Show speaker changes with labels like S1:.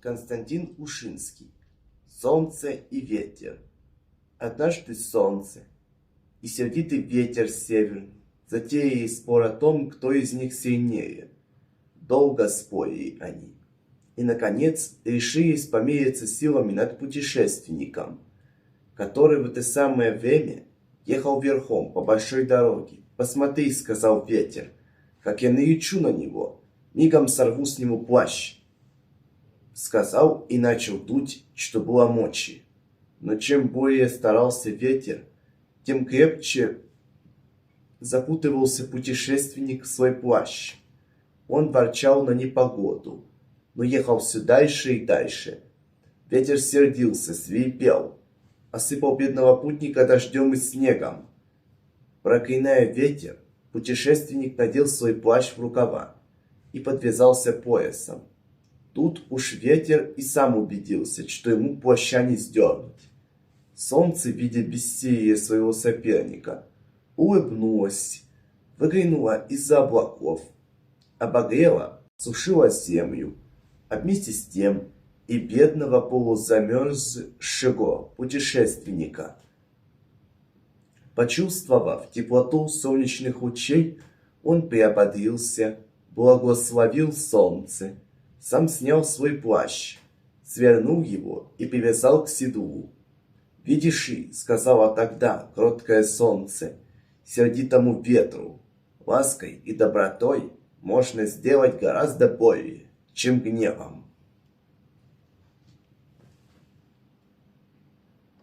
S1: Константин Ушинский. Солнце и ветер. Однажды солнце и сердитый ветер северный затеяли спор о том, кто из них сильнее. Долго спорили они. И, наконец, решились помериться силами над путешественником, который в это самое время ехал верхом по большой дороге. «Посмотри», — сказал ветер, — «как я налечу на него, мигом сорву с него плащ». Сказал и начал дуть, что было мочи. Но чем более старался ветер, тем крепче запутывался путешественник в свой плащ. Он ворчал на непогоду, но ехал все дальше и дальше. Ветер сердился, свирепел, осыпал бедного путника дождем и снегом. Проклиная ветер, путешественник надел свой плащ в рукава и подвязался поясом. Тут уж ветер и сам убедился, что ему плаща не сдернуть. Солнце, видя бессилие своего соперника, улыбнулось, выглянуло из-за облаков, обогрело, сушило землю, а вместе с тем и бедного полузамерзшего путешественника. Почувствовав теплоту солнечных лучей, он приободрился, благословил солнце, сам снял свой плащ, свернул его и привязал к седлу. «Видишь ли, — сказала тогда кроткое солнце сердитому ветру, — лаской и добротой можно сделать гораздо более, чем гневом».